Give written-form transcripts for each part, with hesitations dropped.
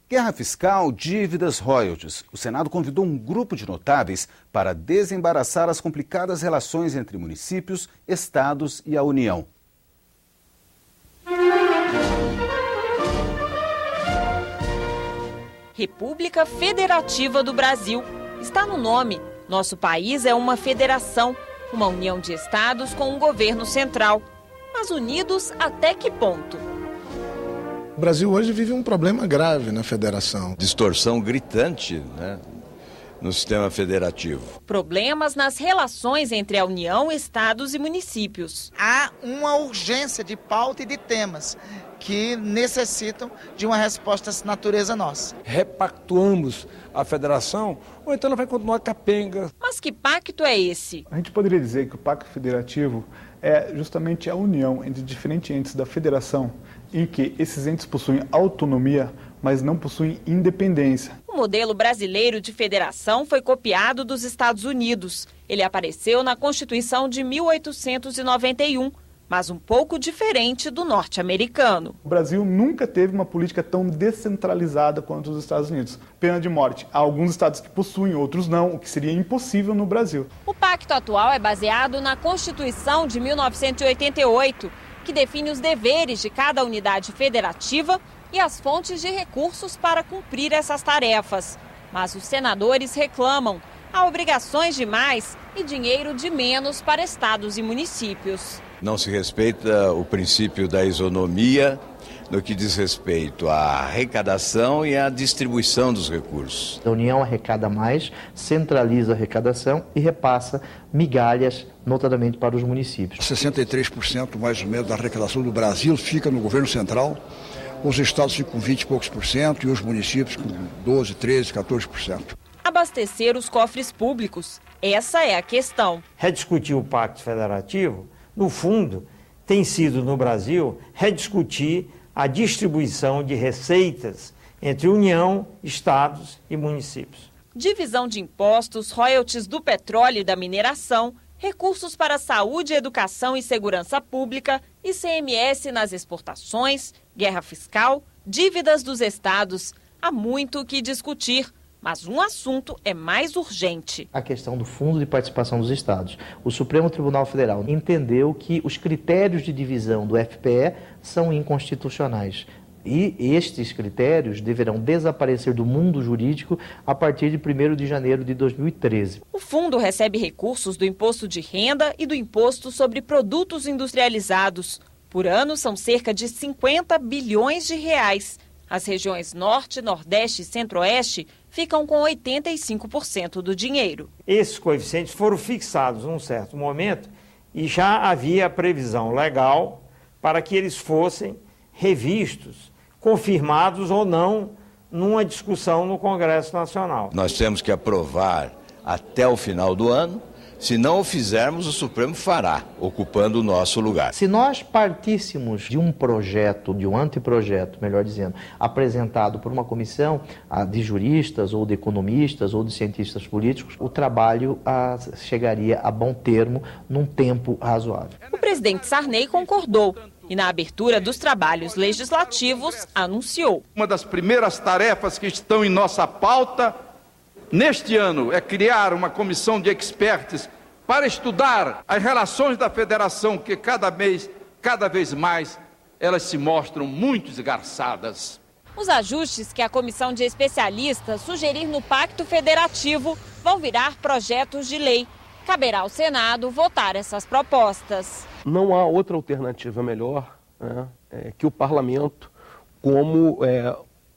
Guerra fiscal, dívidas, royalties. O Senado convidou um grupo de notáveis para desembaraçar as complicadas relações entre municípios, estados e a União. República Federativa do Brasil. Está no nome. Nosso país é uma federação, uma união de estados com um governo central. Mas unidos até que ponto? O Brasil hoje vive um problema grave na federação. Distorção gritante, no sistema federativo. Problemas nas relações entre a União, estados e municípios. Há uma urgência de pauta e de temas que necessitam de uma resposta dessa natureza nossa. Repactuamos a federação, ou então ela vai continuar capenga. Mas que pacto é esse? A gente poderia dizer que o pacto federativo é justamente a união entre diferentes entes da federação, em que esses entes possuem autonomia, mas não possuem independência. O modelo brasileiro de federação foi copiado dos Estados Unidos. Ele apareceu na Constituição de 1891. Mas um pouco diferente do norte-americano. O Brasil nunca teve uma política tão descentralizada quanto os Estados Unidos. Pena de morte. Há alguns estados que possuem, outros não, o que seria impossível no Brasil. O pacto atual é baseado na Constituição de 1988, que define os deveres de cada unidade federativa e as fontes de recursos para cumprir essas tarefas. Mas os senadores reclamam. Há obrigações de mais e dinheiro de menos para estados e municípios. Não se respeita o princípio da isonomia no que diz respeito à arrecadação e à distribuição dos recursos. A União arrecada mais, centraliza a arrecadação e repassa migalhas, notadamente para os municípios. 63% mais ou menos da arrecadação do Brasil fica no governo central, os estados ficam com 20 e poucos por cento e os municípios com 12, 13, 14%. Abastecer os cofres públicos, essa é a questão. Rediscutir o Pacto Federativo, no fundo, tem sido no Brasil rediscutir a distribuição de receitas entre União, estados e municípios. Divisão de impostos, royalties do petróleo e da mineração, recursos para saúde, educação e segurança pública, ICMS nas exportações, guerra fiscal, dívidas dos estados. Há muito o que discutir. Mas um assunto é mais urgente. A questão do Fundo de Participação dos Estados. O Supremo Tribunal Federal entendeu que os critérios de divisão do FPE são inconstitucionais. E estes critérios deverão desaparecer do mundo jurídico a partir de 1º de janeiro de 2013. O fundo recebe recursos do Imposto de Renda e do Imposto sobre Produtos Industrializados. Por ano, são cerca de 50 bilhões de reais. As regiões Norte, Nordeste e Centro-Oeste ficam com 85% do dinheiro. Esses coeficientes foram fixados num certo momento e já havia previsão legal para que eles fossem revistos, confirmados ou não, numa discussão no Congresso Nacional. Nós temos que aprovar até o final do ano. Se não o fizermos, o Supremo fará, ocupando o nosso lugar. Se nós partíssemos de um projeto, de um anteprojeto, melhor dizendo, apresentado por uma comissão de juristas ou de economistas ou de cientistas políticos, o trabalho chegaria a bom termo num tempo razoável. O presidente Sarney concordou e, na abertura dos trabalhos legislativos, anunciou. Uma das primeiras tarefas que estão em nossa pauta neste ano é criar uma comissão de experts para estudar as relações da federação, que cada vez mais elas se mostram muito esgarçadas. Os ajustes que a comissão de especialistas sugerir no Pacto Federativo vão virar projetos de lei. Caberá ao Senado votar essas propostas. Não há outra alternativa melhor que o parlamento, como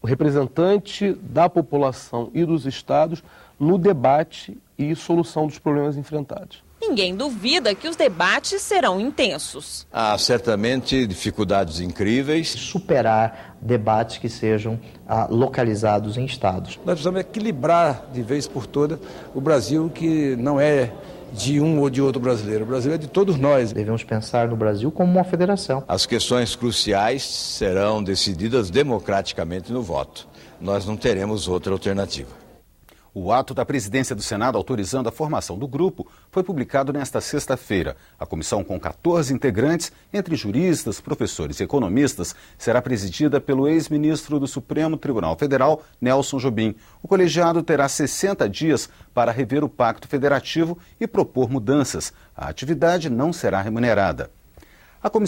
o representante da população e dos estados no debate e solução dos problemas enfrentados. Ninguém duvida que os debates serão intensos. Há certamente dificuldades incríveis. Superar debates que sejam localizados em estados. Nós precisamos equilibrar de vez por todas o Brasil, que não é de um ou de outro brasileiro. O Brasil é de todos nós. Devemos pensar no Brasil como uma federação. As questões cruciais serão decididas democraticamente no voto. Nós não teremos outra alternativa. O ato da presidência do Senado autorizando a formação do grupo foi publicado nesta sexta-feira. A comissão, com 14 integrantes, entre juristas, professores e economistas, será presidida pelo ex-ministro do Supremo Tribunal Federal, Nelson Jobim. O colegiado terá 60 dias para rever o Pacto Federativo e propor mudanças. A atividade não será remunerada. A comissão